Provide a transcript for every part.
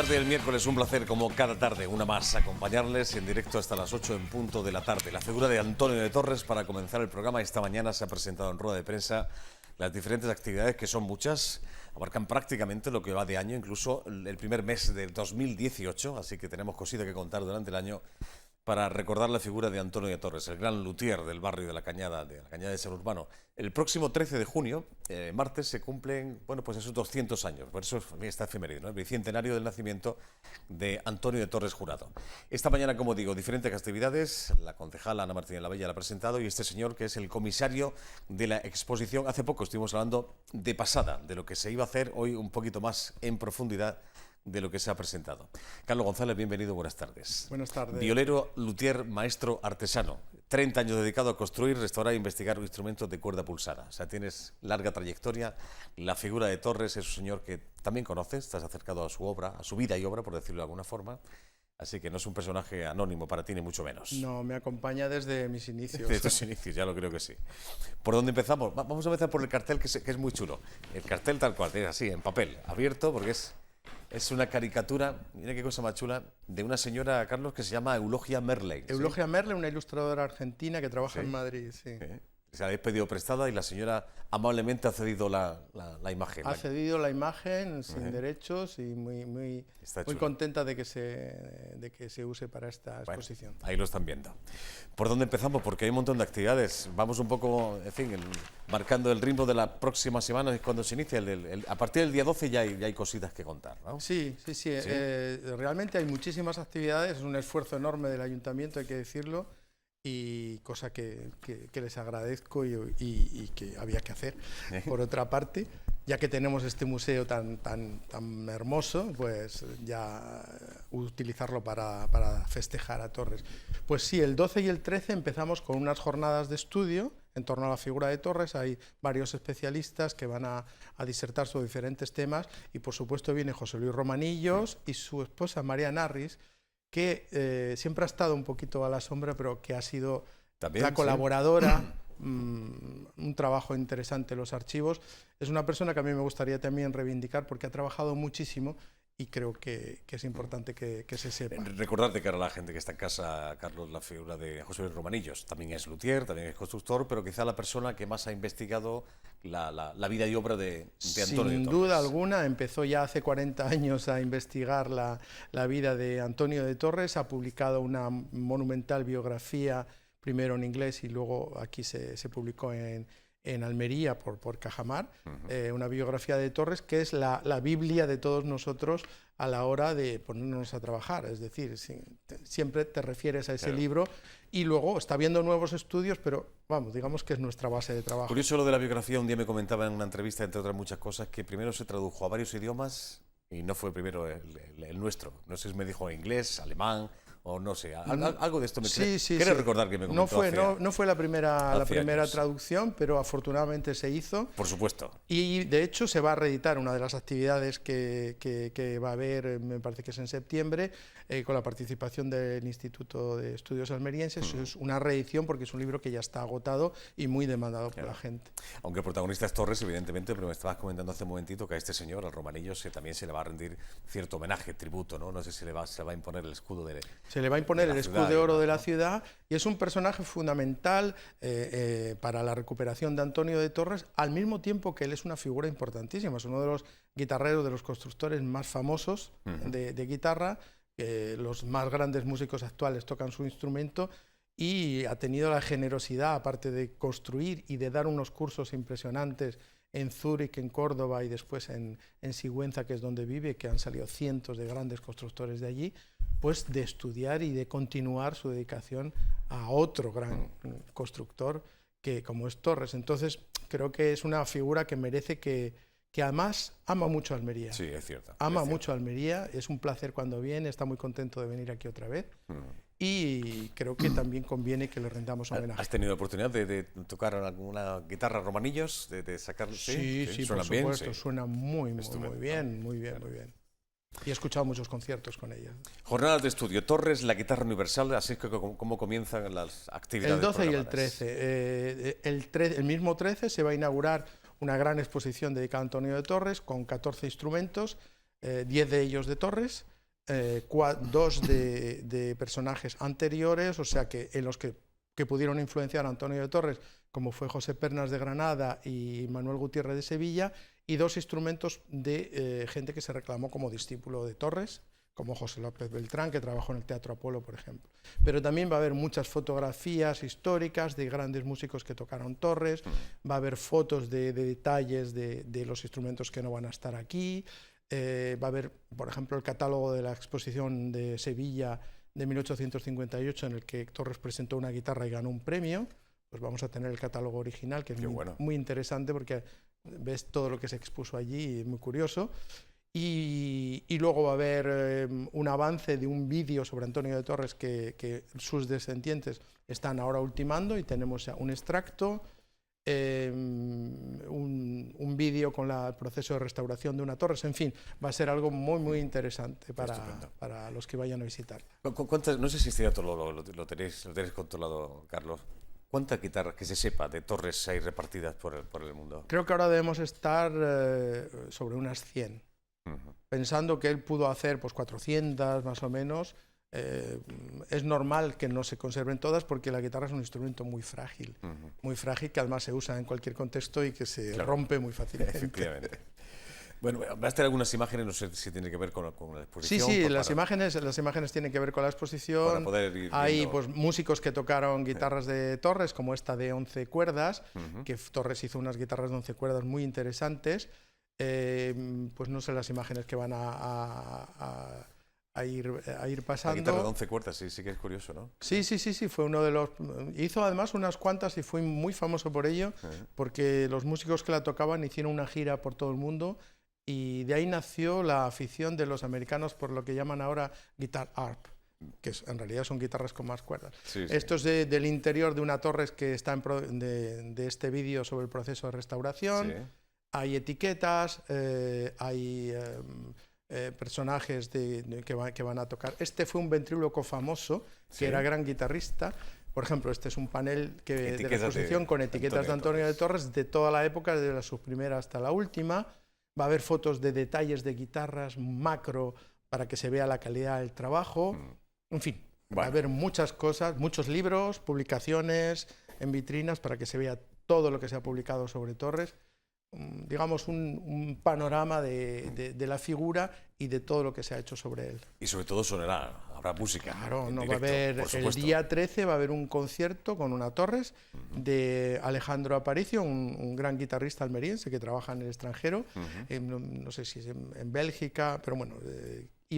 tarde del miércoles, un placer como cada tarde, una más, acompañarles en directo hasta las 8 en punto de la tarde. La figura de Antonio de Torres para comenzar el programa. Esta mañana se ha presentado en rueda de prensa las diferentes actividades, que son muchas, abarcan prácticamente lo que va de año, incluso el primer mes del 2018, así que tenemos cositas que contar durante el año para recordar la figura de Antonio de Torres, el gran luthier del barrio de la Cañada de San Urbano. El próximo 13 de junio, martes, se cumplen, bueno, pues esos 200 años, por eso está efemérido, ¿no? El bicentenario del nacimiento de Antonio de Torres Jurado. Esta mañana, como digo, diferentes actividades, la concejala Ana Martínez Lavella la ha presentado y este señor, que es el comisario de la exposición. Hace poco estuvimos hablando de pasada, de lo que se iba a hacer, hoy un poquito más en profundidad de lo que se ha presentado. Carlos González, bienvenido, buenas tardes. Buenas tardes. Violero, luthier, maestro, artesano. 30 años dedicado a construir, restaurar e investigar instrumentos de cuerda pulsada. O sea, tienes larga trayectoria. La figura de Torres es un señor que también conoces, estás acercado a su obra, a su vida y obra, por decirlo de alguna forma. Así que no es un personaje anónimo para ti, ni mucho menos. No, me acompaña desde mis inicios. Desde tus inicios, ya lo creo que sí. ¿Por dónde empezamos? Vamos a empezar por el cartel, que es muy chulo. El cartel tal cual, es así, en papel, abierto, porque es una caricatura, mira qué cosa más chula, de una señora, Carlos, que se llama Eulogia Merley. Eulogia Merley, una ilustradora argentina que trabaja Sí. en Madrid. Sí. Se la habéis pedido prestada y la señora amablemente ha cedido la imagen. Ha cedido la imagen sin Ajá. derechos y muy Está chulo. contenta de que se use para esta exposición. Ahí lo están viendo. ¿Por dónde empezamos? Porque hay un montón de actividades. Vamos un poco, en fin, marcando el ritmo de la próxima semana, es cuando se inicia. A partir del día 12 ya hay cositas que contar, ¿no? Sí. Realmente hay muchísimas actividades, es un esfuerzo enorme del ayuntamiento, hay que decirlo, y cosa que les agradezco y que había que hacer. Por otra parte, ya que tenemos este museo tan hermoso, pues ya utilizarlo para festejar a Torres. Pues sí, el 12 y el 13 empezamos con unas jornadas de estudio en torno a la figura de Torres. Hay varios especialistas que van a disertar sobre diferentes temas y por supuesto viene José Luis Romanillos y su esposa María Narris, que siempre ha estado un poquito a la sombra, pero que ha sido También, la colaboradora, un trabajo interesante en los archivos. Es una persona que a mí me gustaría también reivindicar porque ha trabajado muchísimo y creo que es importante que se sepa. Recordar de cara a la gente que está en casa, Carlos, la figura de José Luis Romanillos. También es luthier, también es constructor, pero quizá la persona que más ha investigado la vida y obra de Antonio de Torres. Sin duda alguna, empezó ya hace 40 años a investigar la vida de Antonio de Torres, ha publicado una monumental biografía, primero en inglés y luego aquí se publicó en Almería por Cajamar, una biografía de Torres que es la Biblia de todos nosotros a la hora de ponernos a trabajar. Es decir, siempre te refieres a ese libro y luego está viendo nuevos estudios, pero vamos, digamos que es nuestra base de trabajo. Curioso lo de la biografía. Un día me comentaba en una entrevista, entre otras muchas cosas, que primero se tradujo a varios idiomas y no fue primero el nuestro. No sé si me dijo inglés, alemán o no sé, algo de esto me quiero recordar que me comentó. No fue la primera años. traducción, pero afortunadamente se hizo. Por supuesto. Y de hecho se va a reeditar una de las actividades que va a haber, me parece que es en septiembre, con la participación del Instituto de Estudios Almerienses. Es una reedición porque es un libro que ya está agotado y muy demandado por la gente. Aunque el protagonista es Torres, evidentemente, pero me estabas comentando hace un momentito que a este señor, al Romanillos, también se le va a rendir cierto homenaje, tributo, ¿no? No sé si se le va a imponer el escudo de... Se le va a imponer el escudo de oro de la ciudad y es un personaje fundamental para la recuperación de Antonio de Torres, al mismo tiempo que él es una figura importantísima. Es uno de los guitarreros, de los constructores más famosos de guitarra. Los más grandes músicos actuales tocan su instrumento y ha tenido la generosidad, aparte de construir y de dar unos cursos impresionantes en Zúrich, en Córdoba y después en Sigüenza, que es donde vive, que han salido cientos de grandes constructores de allí, pues de estudiar y de continuar su dedicación a otro gran constructor que como es Torres. Entonces creo que es una figura que merece que además ama mucho a Almería. Sí, es cierto. Ama mucho a Almería, es un placer cuando viene, está muy contento de venir aquí otra vez. Y creo que también conviene que le rendamos homenaje. ¿Has tenido oportunidad de tocar alguna guitarra Romanillos? ¿De sacarlo? Sí, por supuesto, suena muy bien. Y he escuchado muchos conciertos con ella. Jornadas de estudio, Torres, la guitarra universal, así que ¿cómo comienzan las actividades? El 12 y el 13. El mismo 13 se va a inaugurar una gran exposición dedicada a Antonio de Torres con 14 instrumentos, 10 de ellos de Torres. 2 de personajes anteriores, o sea que en los que pudieron influenciar a Antonio de Torres, como fue José Pernas de Granada y Manuel Gutiérrez de Sevilla, y 2 instrumentos de gente que se reclamó como discípulo de Torres, como José López Beltrán, que trabajó en el Teatro Apolo, por ejemplo. Pero también va a haber muchas fotografías históricas de grandes músicos que tocaron Torres, va a haber fotos de detalles de los instrumentos que no van a estar aquí, va a haber, por ejemplo, el catálogo de la exposición de Sevilla de 1858, en el que Torres presentó una guitarra y ganó un premio. Pues vamos a tener el catálogo original, que es muy interesante porque ves todo lo que se expuso allí, y muy curioso. Y luego va a haber un avance de un vídeo sobre Antonio de Torres que sus descendientes están ahora ultimando, y tenemos un extracto, un vídeo con el proceso de restauración de una Torres. En fin, va a ser algo muy interesante para los que vayan a visitar. No sé si este dato lo tenéis controlado, Carlos. ¿Cuántas guitarras, que se sepa, de Torres hay repartidas por el mundo? Creo que ahora debemos estar sobre unas 100. Pensando que él pudo hacer pues 400 más o menos. Es normal que no se conserven todas, porque la guitarra es un instrumento muy frágil, que además se usa en cualquier contexto y que se rompe muy fácilmente. Efectivamente. Bueno, va a estar algunas imágenes, no sé si tiene que ver con la exposición. Sí, las imágenes tienen que ver con la exposición. Hay pues músicos que tocaron guitarras de Torres, como esta de 11 cuerdas, que Torres hizo unas guitarras de 11 cuerdas muy interesantes. Pues no sé las imágenes que van a ir pasando. La guitarra de 11 cuerdas, sí que es curioso, ¿no? Sí, fue uno de los... Hizo además unas cuantas y fue muy famoso por ello, porque los músicos que la tocaban hicieron una gira por todo el mundo, y de ahí nació la afición de los americanos por lo que llaman ahora guitar harp, que en realidad son guitarras con más cuerdas. Esto es del interior de una Torres que está de este vídeo sobre el proceso de restauración. Hay etiquetas, hay personajes que van a tocar. Este fue un ventríloco famoso, que era gran guitarrista. Por ejemplo, este es un panel de la exposición con etiquetas de Antonio de Torres de toda la época, desde su primera hasta la última. Va a haber fotos de detalles de guitarras macro para que se vea la calidad del trabajo. En fin, va a haber muchas cosas, muchos libros, publicaciones en vitrinas para que se vea todo lo que se ha publicado sobre Torres. Digamos, un panorama de la figura y de todo lo que se ha hecho sobre él. Y sobre todo habrá música. Claro, va a haber, el día 13 va a haber un concierto con una Torres de Alejandro Aparicio, un gran guitarrista almeriense que trabaja en el extranjero, no sé si es en Bélgica, pero bueno,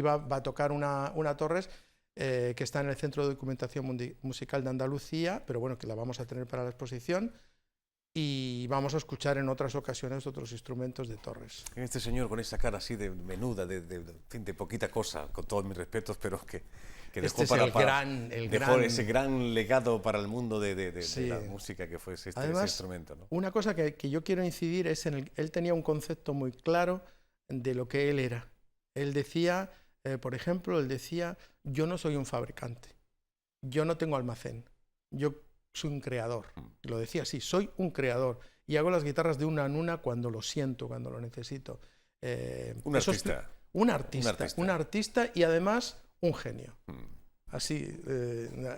va a tocar una Torres que está en el Centro de Documentación Musical de Andalucía, pero bueno, que la vamos a tener para la exposición. Y vamos a escuchar en otras ocasiones otros instrumentos de Torres. Este señor con esa cara así de menuda, de poquita cosa, con todos mis respetos, pero que dejó, dejó ese gran legado para el mundo de la música que fue ese instrumento, ¿no? Una cosa que yo quiero incidir es él tenía un concepto muy claro de lo que él era. Él decía, por ejemplo, yo no soy un fabricante, yo no tengo almacén, yo soy un creador. Lo decía así, soy un creador. Y hago las guitarras de una en una cuando lo siento, cuando lo necesito. Un artista. Un artista y además un genio. Así,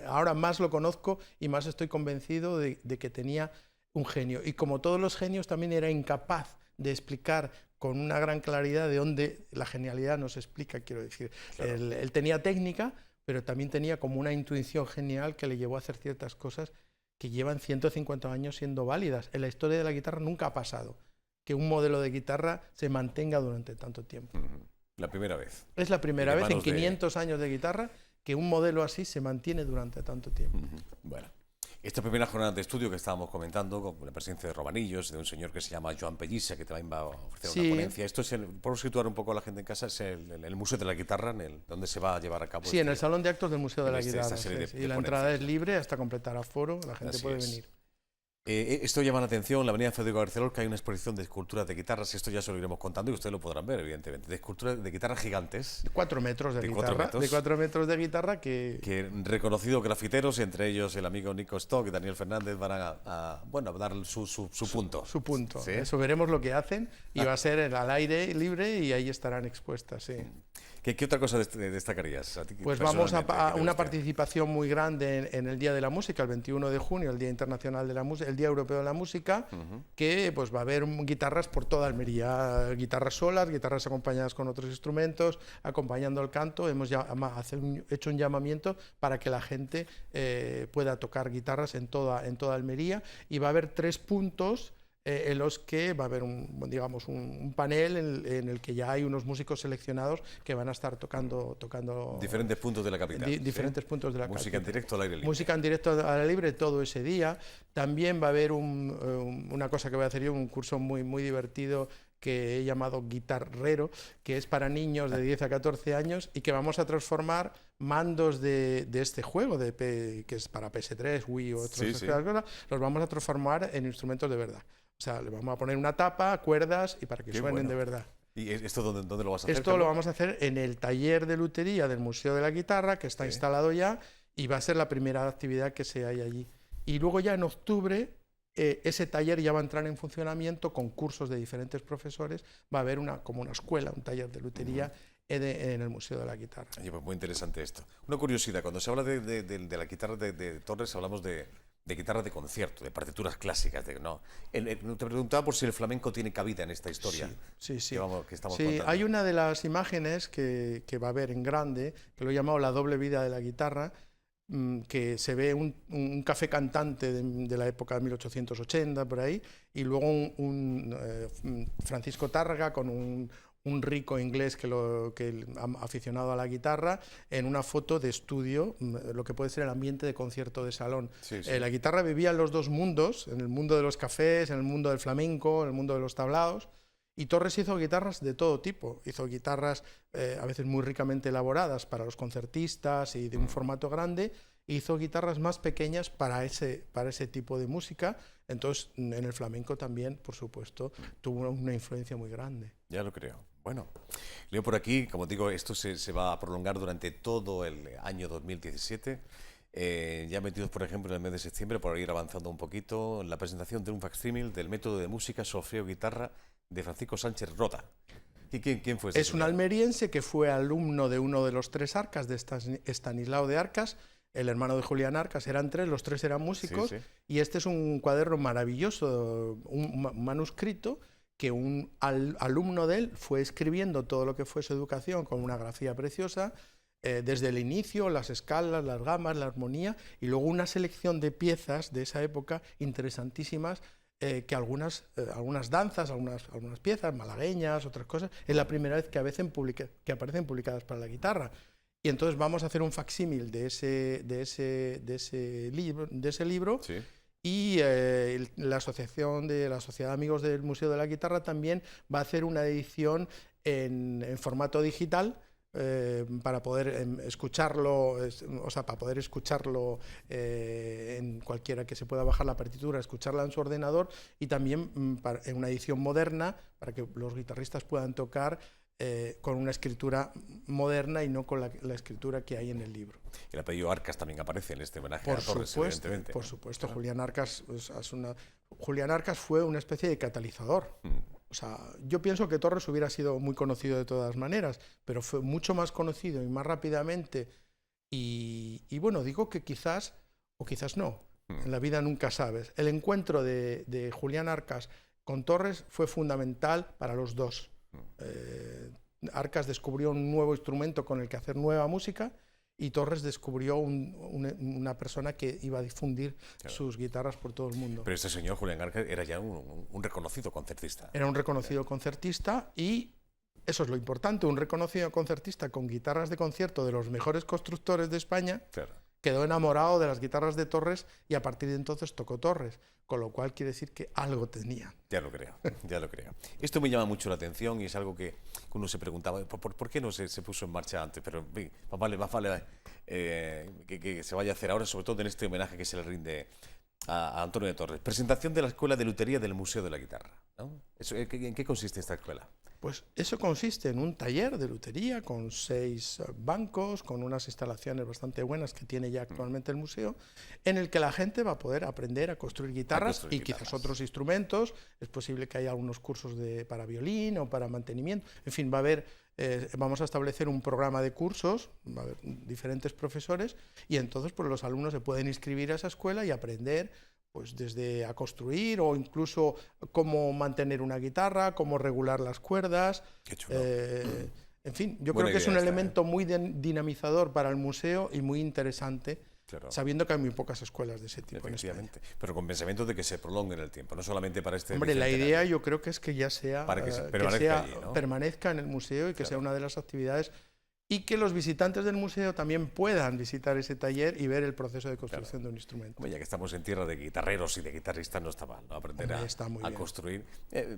ahora más lo conozco y más estoy convencido de que tenía un genio. Y como todos los genios, también era incapaz de explicar con una gran claridad de dónde la genialidad nos explica, quiero decir. Claro. Él tenía técnica, pero también tenía como una intuición genial que le llevó a hacer ciertas cosas que llevan 150 años siendo válidas. En la historia de la guitarra nunca ha pasado que un modelo de guitarra se mantenga durante tanto tiempo. La primera vez. Es la primera vez en 500 años de guitarra que un modelo así se mantiene durante tanto tiempo. Bueno, esta primera jornada de estudio que estábamos comentando, con la presencia de Romanillos, de un señor que se llama Joan Pellissa, que también va a ofrecer una ponencia. Esto es, por situar un poco a la gente en casa, es el Museo de la Guitarra, donde se va a llevar a cabo. Sí, en el Salón de Actos del Museo de la Guitarra. Y la entrada es libre hasta completar aforo, la gente puede venir. Esto llama la atención, la avenida Federico García Lorca hay una exposición de esculturas de guitarras, esto ya se lo iremos contando y ustedes lo podrán ver, evidentemente, de esculturas de guitarras gigantes. 4 metros de guitarra. De 4 metros de guitarra que reconocidos grafiteros, entre ellos el amigo Nico Stock y Daniel Fernández, van a dar su punto. Su punto. ¿Sí? Eso veremos lo que hacen y va a ser al aire libre y ahí estarán expuestas, sí. ¿Qué otra cosa destacarías? Pues vamos a una participación muy grande en el Día de la Música, el 21 de junio, el Día Internacional de la Música, el Día Europeo de la Música, que pues va a haber guitarras por toda Almería, guitarras solas, guitarras acompañadas con otros instrumentos, acompañando el canto. Hemos hecho un llamamiento para que la gente pueda tocar guitarras en toda Almería, y va a haber 3 puntos en los que va a haber un panel en el que ya hay unos músicos seleccionados que van a estar tocando diferentes puntos de la capital. Diferentes puntos de la capital. Música en directo al aire libre. Música en directo al aire libre todo ese día. También va a haber una cosa que voy a hacer yo, un curso muy divertido que he llamado Guitarrero, que es para niños de 10 a 14 años y que vamos a transformar mandos de este juego, que es para PS3, Wii o otras cosas, los vamos a transformar en instrumentos de verdad. O sea, le vamos a poner una tapa, cuerdas y para que suenen de verdad. ¿Y esto dónde lo vas a hacer? Esto lo vamos a hacer en el taller de lutería del Museo de la Guitarra, que está instalado ya, y va a ser la primera actividad que se hay allí. Y luego ya en octubre ese taller ya va a entrar en funcionamiento con cursos de diferentes profesores. Va a haber como una escuela, un taller de lutería en el Museo de la Guitarra. Pues muy interesante esto. Una curiosidad, cuando se habla de la guitarra de Torres, hablamos de guitarras de concierto, de partituras clásicas. ¿No? Te preguntaba por si el flamenco tiene cabida en esta historia. Sí. Que estamos contando. Hay una de las imágenes que va a haber en grande, que lo he llamado La doble vida de la guitarra, que se ve un café cantante de la época de 1880, por ahí, y luego Francisco Tárrega con un rico inglés que aficionado a la guitarra, en una foto de estudio, lo que puede ser el ambiente de concierto de salón. La guitarra vivía en los dos mundos, en el mundo de los cafés, en el mundo del flamenco, en el mundo de los tablaos, y Torres hizo guitarras de todo tipo. Hizo guitarras a veces muy ricamente elaboradas para los concertistas y de un formato grande, hizo guitarras más pequeñas para ese tipo de música. Entonces, en el flamenco también, por supuesto, tuvo una influencia muy grande. Ya lo creo. Bueno, leo por aquí, como digo, esto se va a prolongar durante todo el año 2017. Ya metidos, por ejemplo, en el mes de septiembre, por ir avanzando un poquito, en la presentación de un facsímil del método de música solfeo-guitarra de Francisco Sánchez Rota. ¿Quién fue ese Es un almeriense que fue alumno de uno de los 3 Arcas, de Estanislao de Arcas, el hermano de Julián Arcas. Eran 3, los 3 eran músicos, y este es un cuaderno maravilloso, un manuscrito que un alumno de él fue escribiendo todo lo que fue su educación con una grafía preciosa, desde el inicio, las escalas, las gamas, la armonía, y luego una selección de piezas de esa época interesantísimas, que algunas danzas, algunas piezas malagueñas, otras cosas, es la primera vez que aparecen publicadas para la guitarra. Y entonces vamos a hacer un facsímil de ese libro. Sí. Y la Sociedad de Amigos del Museo de la Guitarra también va a hacer una edición en formato digital, para poder escucharlo, en cualquiera que se pueda bajar la partitura, escucharla en su ordenador, y también en una edición moderna para que los guitarristas puedan tocar con una escritura moderna y no con la escritura que hay en el libro. El apellido Arcas también aparece en este homenaje a Torres, evidentemente. Por supuesto, Julián Arcas fue una especie de catalizador. O sea, yo pienso que Torres hubiera sido muy conocido de todas maneras, pero fue mucho más conocido y más rápidamente. Y bueno, digo que quizás, o quizás no, en la vida nunca sabes. El encuentro de Julián Arcas con Torres fue fundamental para los dos. Arcas descubrió un nuevo instrumento con el que hacer nueva música, y Torres descubrió una persona que iba a difundir sus guitarras por todo el mundo. Pero este señor, Julián Arcas, era ya un reconocido concertista. Era un reconocido concertista, y eso es lo importante, un reconocido concertista con guitarras de concierto de los mejores constructores de España. Quedó enamorado de las guitarras de Torres, y a partir de entonces tocó Torres, con lo cual quiere decir que algo tenía. Ya lo creo, ya lo creo. Esto me llama mucho la atención, y es algo que uno se preguntaba, ¿por qué no se puso en marcha antes? Pero más vale que se vaya a hacer ahora, sobre todo en este homenaje que se le rinde a Antonio de Torres. Presentación de la Escuela de Lutería del Museo de la Guitarra. ¿no? ¿En qué consiste esta escuela? Pues eso consiste en un taller de lutería con 6 bancos, con unas instalaciones bastante buenas que tiene ya actualmente el museo, en el que la gente va a poder aprender a construir guitarras y quizás otros instrumentos. Es posible que haya algunos cursos para violín o para mantenimiento. En fin, va a haber, vamos a establecer un programa de cursos, va a haber diferentes profesores, y entonces pues, los alumnos se pueden inscribir a esa escuela y aprender pues desde a construir o incluso cómo mantener una guitarra, cómo regular las cuerdas. Qué chulo. En fin, yo creo que es un elemento muy dinamizador para el museo y muy interesante, claro, sabiendo que hay muy pocas escuelas de ese tipo en España. Pero con pensamiento de que se prolongue en el tiempo, no solamente para este... Hombre, la idea yo creo que es que ya sea, para que permanezca en el museo y que sea una de las actividades, y que los visitantes del museo también puedan visitar ese taller y ver el proceso de construcción de un instrumento. Bueno, ya que estamos en tierra de guitarreros y de guitarristas, no está mal, ¿no? Aprender a construir.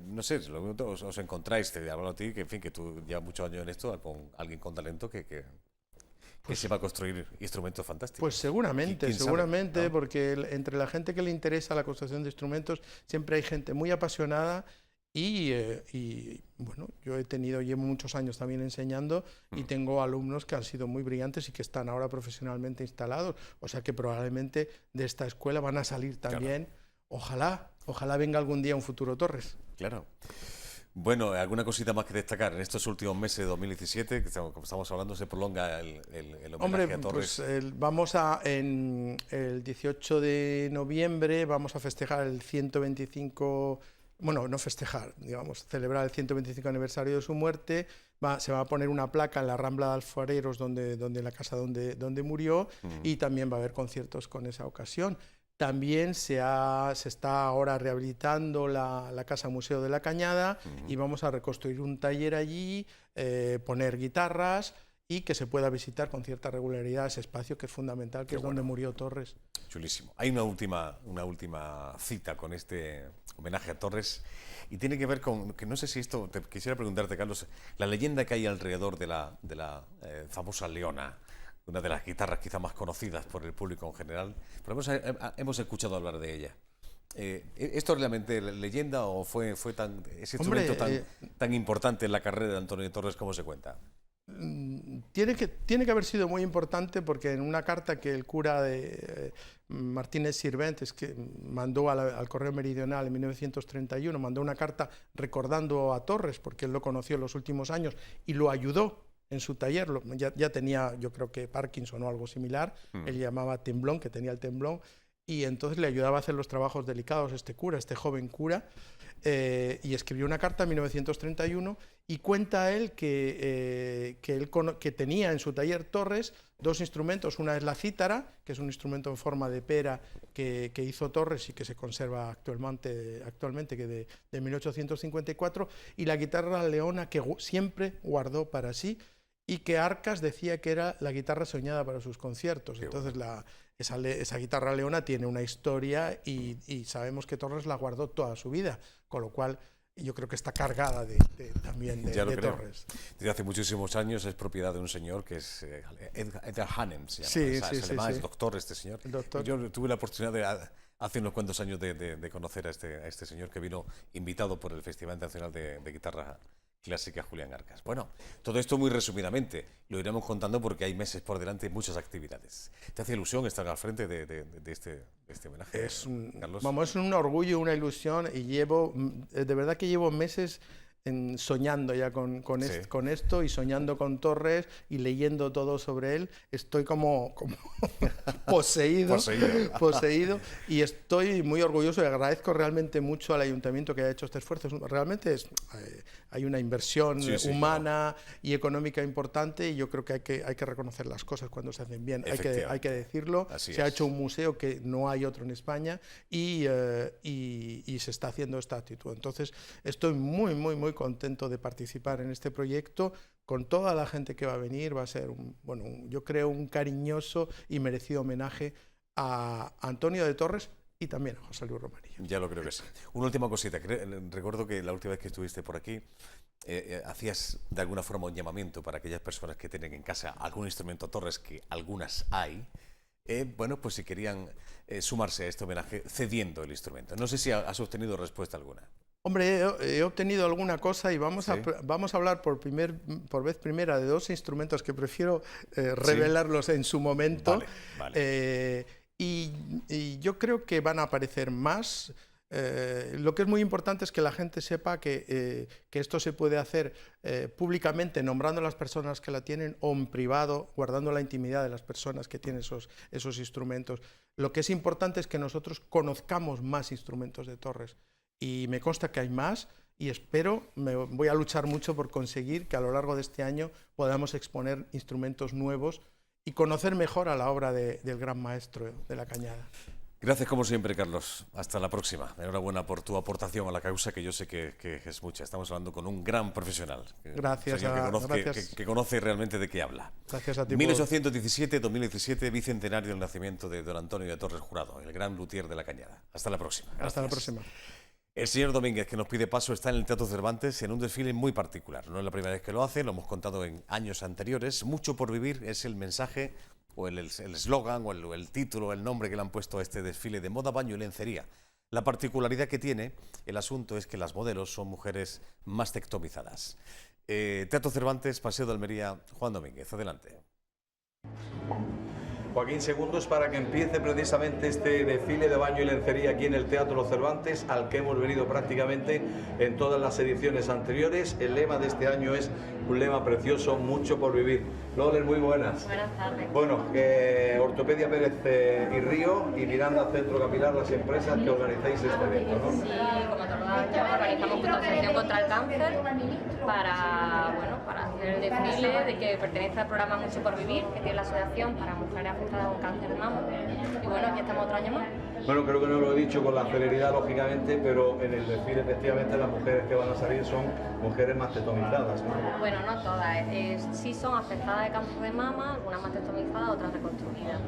No sé, os encontráis, te hablo a ti, que en fin, que tú llevas muchos años en esto, con alguien con talento que sepa construir instrumentos fantásticos. Pues seguramente, ¿no? Porque entre la gente que le interesa la construcción de instrumentos siempre hay gente muy apasionada. Y bueno, llevo muchos años también enseñando y tengo alumnos que han sido muy brillantes y que están ahora profesionalmente instalados. O sea que probablemente de esta escuela van a salir también, claro. Ojalá venga algún día un futuro Torres. Claro. Bueno, ¿alguna cosita más que destacar? En estos últimos meses de 2017, que como estamos hablando, se prolonga el homenaje a Torres. Pues en el 18 de noviembre vamos a festejar el 125... Bueno, no festejar, digamos, celebrar el 125 aniversario de su muerte. Se va a poner una placa en la Rambla de Alfareros, donde la casa donde murió, y también va a haber conciertos con esa ocasión. También se está ahora rehabilitando la Casa Museo de la Cañada y vamos a reconstruir un taller allí, poner guitarras y que se pueda visitar con cierta regularidad ese espacio que es fundamental, que es donde murió Torres. Chulísimo. Hay una última cita con este homenaje a Torres y tiene que ver con, que no sé si esto, quisiera preguntarte, Carlos, la leyenda que hay alrededor de la famosa Leona, una de las guitarras quizá más conocidas por el público en general, pero hemos escuchado hablar de ella. ¿Esto es realmente leyenda o fue ese instrumento tan importante en la carrera de Antonio de Torres como se cuenta? Tiene que haber sido muy importante, porque en una carta que el cura de Martínez Sirvent que mandó al Correo Meridional en 1931, mandó una carta recordando a Torres, porque él lo conoció en los últimos años y lo ayudó en su taller. Ya tenía, yo creo que Parkinson o algo similar, él llamaba temblón, que tenía el temblón, y entonces le ayudaba a hacer los trabajos delicados este joven cura, y escribió una carta en 1931 y cuenta él que tenía en su taller Torres 2 instrumentos. Una es la cítara, que es un instrumento en forma de pera que hizo Torres y que se conserva actualmente que de 1854, y la guitarra leona, que siempre guardó para sí, y que Arcas decía que era la guitarra soñada para sus conciertos. Entonces esa guitarra leona tiene una historia y sabemos que Torres la guardó toda su vida, con lo cual yo creo que está cargada también de Torres. Desde hace muchísimos años es propiedad de un señor que es Edgar Hanem, se llama. Sí. Es doctor este señor. Yo tuve la oportunidad hace unos cuantos años de conocer a este señor, que vino invitado por el Festival Internacional de Guitarra Clásica Julián Arcas. Bueno, todo esto muy resumidamente, lo iremos contando porque hay meses por delante y muchas actividades. ¿Te hace ilusión estar al frente de este homenaje, Carlos? Es un orgullo, una ilusión, y de verdad que llevo meses soñando ya con esto, y soñando con Torres y leyendo todo sobre él. Estoy como poseído, y estoy muy orgulloso y agradezco realmente mucho al ayuntamiento que haya hecho este esfuerzo. Realmente hay una inversión humana y económica importante, y yo creo que hay que reconocer las cosas cuando se hacen bien. Hay que decirlo. Se ha hecho un museo que no hay otro en España, y se está haciendo esta actitud. Entonces estoy muy contento de participar en este proyecto con toda la gente que va a venir. Va a ser yo creo un cariñoso y merecido homenaje a Antonio de Torres y también a José Luis Romarillo. Ya lo creo que sí. Una última cosita. Recuerdo que la última vez que estuviste por aquí hacías de alguna forma un llamamiento para aquellas personas que tienen en casa algún instrumento Torres, que algunas hay. Pues si querían sumarse a este homenaje cediendo el instrumento. No sé si has obtenido respuesta alguna. Hombre, he obtenido alguna cosa y vamos a hablar por vez primera de dos instrumentos que prefiero revelarlos en su momento. Vale. Y yo creo que van a aparecer más. Lo que es muy importante es que la gente sepa que esto se puede hacer públicamente, nombrando a las personas que la tienen, o en privado, guardando la intimidad de las personas que tienen esos instrumentos. Lo que es importante es que nosotros conozcamos más instrumentos de Torres. Y me consta que hay más y voy a luchar mucho por conseguir que a lo largo de este año podamos exponer instrumentos nuevos y conocer mejor a la obra del gran maestro de la Cañada. Gracias como siempre, Carlos. Hasta la próxima. Enhorabuena por tu aportación a la causa, que yo sé que es mucha. Estamos hablando con un gran profesional. Gracias. Que conoce realmente de qué habla. Gracias a ti. 1817-2017, bicentenario del nacimiento de don Antonio de Torres Jurado, el gran luthier de la Cañada. Hasta la próxima. Gracias. Hasta la próxima. El señor Domínguez, que nos pide paso, está en el Teatro Cervantes en un desfile muy particular. No es la primera vez que lo hace, lo hemos contado en años anteriores. Mucho por vivir es el mensaje, o el eslogan, o el título, el nombre que le han puesto a este desfile de moda, baño y lencería. La particularidad que tiene el asunto es que las modelos son mujeres mastectomizadas. Teatro Cervantes, Paseo de Almería, Juan Domínguez, adelante. Joaquín, segundos para que empiece precisamente este desfile de baño y lencería aquí en el Teatro Cervantes, al que hemos venido prácticamente en todas las ediciones anteriores. El lema de este año es un lema precioso, mucho por vivir. Loles, muy buenas. Buenas tardes. Bueno, Ortopedia Pérez y Río y Miranda Centro Capilar, las empresas que organizáis este evento, ¿no? Sí, como todos los años organizamos una asociación contra el cáncer para hacer el desfile de que pertenece al programa Mucho por Vivir, que tiene la asociación para mujeres afectadas con cáncer de mama. Y bueno, aquí estamos otro año más. Bueno, creo que no lo he dicho con la celeridad, lógicamente, pero en el desfile, efectivamente, las mujeres que van a salir son mujeres mastectomizadas, ¿no? Bueno, no todas. Sí son afectadas de cáncer de mama, algunas mastectomizadas, otras reconstruidas.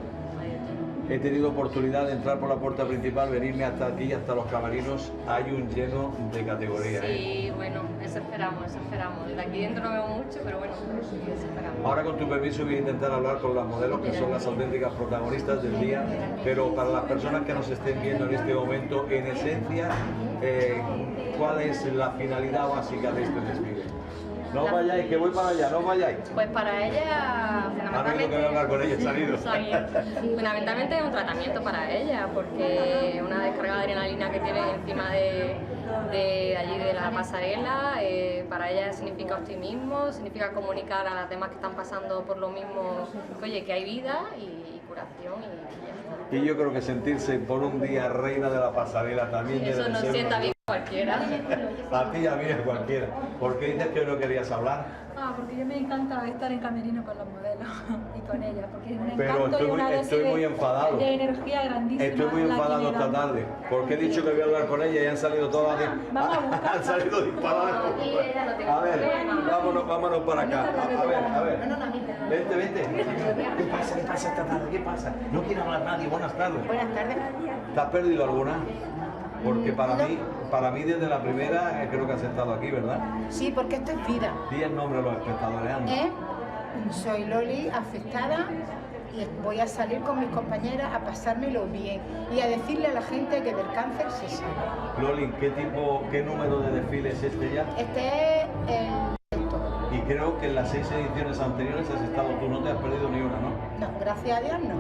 He tenido oportunidad de entrar por la puerta principal, venirme hasta aquí, hasta los camarinos. Hay un lleno de categoría. Sí, bueno, eso esperamos. De aquí dentro no vemos mucho, pero bueno, eso esperamos. Ahora, con tu permiso, voy a intentar hablar con las modelos, que son las auténticas protagonistas del día, pero para las personas que nos estén viendo en este momento, en esencia, ¿cuál es la finalidad básica de este desfile? No os vayáis, que voy para allá, no os vayáis. Pues para ella, fundamentalmente... que voy a hablar con ella, he salido. Fundamentalmente es un tratamiento para ella, porque una descarga de adrenalina que tiene encima de allí de la pasarela, para ella significa optimismo, significa comunicar a las demás que están pasando por lo mismo, oye, que hay vida y curación y ya está. Y yo creo que sentirse por un día reina de la pasarela también debe ser... Eso no sienta bien cualquiera. A ti y a mí es cualquiera. ¿Por qué dices que no querías hablar? Porque yo me encanta estar en camerino con los modelos y con ellas, porque es un Pero encanto y una dosis muy enfadado. de energía grandísima. Estoy muy enfadado esta tarde, porque he dicho que voy a hablar con ella y han salido todas han salido disparadas. A ver, vámonos para acá. A ver. Vente. ¿Qué pasa esta tarde? ¿Qué pasa? No quiere hablar nadie. Buenas tardes. Buenas tardes. ¿Te has perdido alguna? Porque para mí desde la primera creo que has estado aquí, ¿verdad? Sí, porque esto es vida. Di el nombre a los espectadores, anda. Soy Loli, afectada, y voy a salir con mis compañeras a pasármelo bien y a decirle a la gente que del cáncer se sale. Loli, ¿qué número de desfile es este ya? Este es el... Y creo que en las 6 ediciones anteriores has estado tú, no te has perdido ni una, ¿no? No, gracias a Dios no.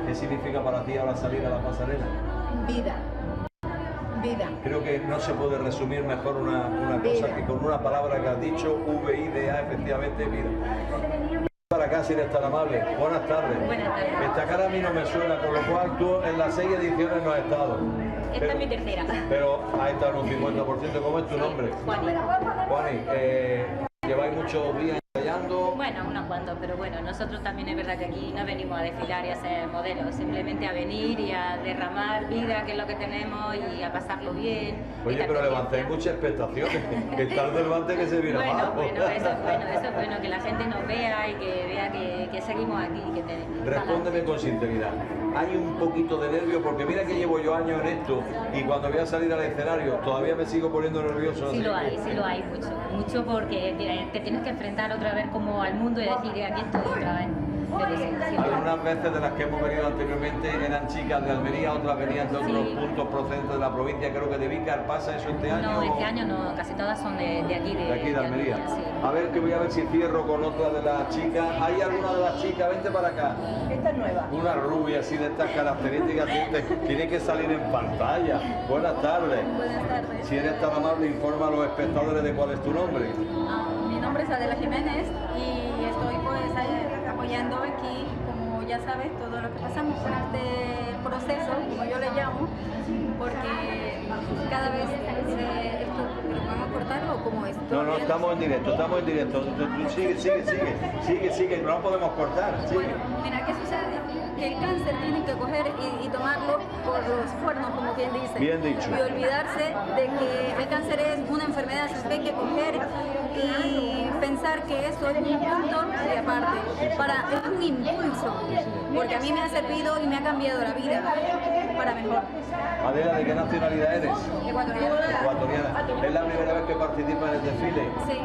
¿Qué significa para ti ahora salir a la pasarela? Vida. Creo que no se puede resumir mejor una cosa que con una palabra que has dicho, V-I-D-A, efectivamente, vida. Para acá, si eres tan amable. Buenas tardes. Buenas tardes. Esta cara a mí no me suena, con lo cual tú en las 6 ediciones no has estado. Esta es mi tercera. Pero has estado en un 50%. ¿Cómo es tu nombre? Juani, ¿lleváis muchos días ensayando? Bueno, unos cuantos, pero bueno, nosotros también es verdad que aquí no venimos a desfilar y a ser modelos, simplemente a venir y a derramar vida, que es lo que tenemos, y a pasarlo bien. Oye, pero levantáis mucha expectación, que está el Cervantes que se viene abajo. Bueno, eso es bueno, que la gente nos vea y que vea que seguimos aquí. Respóndeme con sinceridad. Hay un poquito de nervio, porque mira que llevo yo años en esto, y cuando voy a salir al escenario todavía me sigo poniendo nervioso. Sí lo hay, mucho porque te tienes que enfrentar a otro otra vez como al mundo y decir, aquí estoy otra vez. Pero sí. Algunas veces de las que hemos venido anteriormente eran chicas de Almería, otras venían de otros puntos procedentes de la provincia, creo que de Vícar. ¿Pasa eso este año? No, este año no, casi todas son de aquí, de aquí de Almería. Sí. A ver, que voy a ver si cierro con otra de las chicas. ¿Hay alguna de las chicas? Vente para acá. Esta es nueva. Una rubia así de estas características, tiene que salir en pantalla. Buenas tardes. Buenas tardes. Si eres tan amable, informa a los espectadores de cuál es tu nombre. Mi nombre es Adela Jiménez y estoy pues apoyando aquí, como ya sabes, todo lo que pasamos con este proceso, como yo le llamo, porque cada vez ¿vamos a cortarlo o cómo es? No, estamos en directo. Tú sigue, no podemos cortar. Sigue. Bueno, mira, ¿qué sucede? Que el cáncer tienen que coger y tomarlo por los cuernos, como quien dice. Bien dicho. Y olvidarse de que el cáncer es una enfermedad que hay que coger y pensar que eso es un punto de aparte. Es un impulso, porque a mí me ha servido y me ha cambiado la vida para mejor. Adela, ¿de qué nacionalidad eres? Ecuatoriana. ¿Es la primera vez que participas en el desfile? Sí.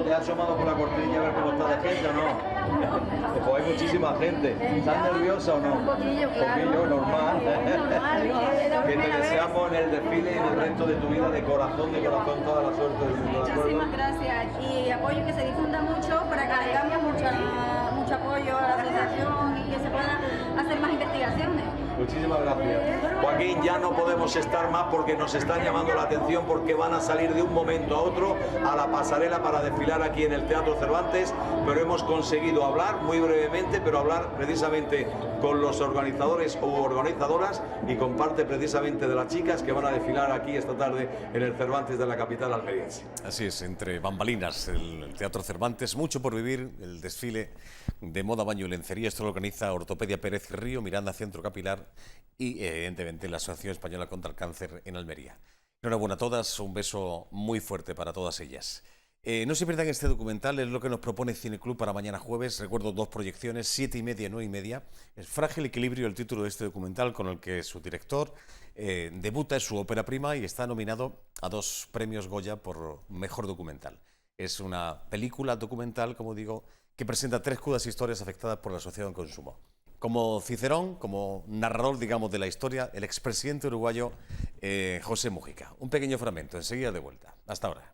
¿Te has asomado por la cortinilla a ver cómo está la gente o no? Pues hay muchísima gente. ¿Estás nerviosa o no? Un poquillo, claro. Un poquillo, normal. Que te Primera vez. deseamos en el desfile y en el resto de tu vida de corazón, toda la suerte del mundo. ¿De acuerdo? Muchísimas gracias y apoyo que se difunda mucho para que hagamos mucho apoyo a la asociación y que se puedan hacer más investigaciones. Muchísimas gracias. Joaquín, ya no podemos estar más porque nos están llamando la atención porque van a salir de un momento a otro a la pasarela para desfilar aquí en el Teatro Cervantes, pero hemos conseguido hablar muy brevemente, pero hablar precisamente con los organizadores u organizadoras y con parte precisamente de las chicas que van a desfilar aquí esta tarde en el Cervantes de la capital almeriense. Así es, entre bambalinas, el Teatro Cervantes, mucho por vivir, el desfile de moda, baño y lencería. Esto lo organiza Ortopedia Pérez Río, Miranda Centro Capilar y evidentemente la Asociación Española contra el Cáncer en Almería. Enhorabuena a todas, un beso muy fuerte para todas ellas. No se pierdan este documental, es lo que nos propone Cineclub para mañana jueves. Recuerdo 2 proyecciones, 7:30 y 9:30. Es Frágil Equilibrio el título de este documental, con el que su director debuta, es su ópera prima y está nominado a 2 premios Goya por mejor documental. Es una película documental, como digo, que presenta 3 crudas historias afectadas por la sociedad en consumo. Como Cicerón, como narrador, digamos, de la historia, el expresidente uruguayo José Mujica. Un pequeño fragmento, enseguida de vuelta. Hasta ahora.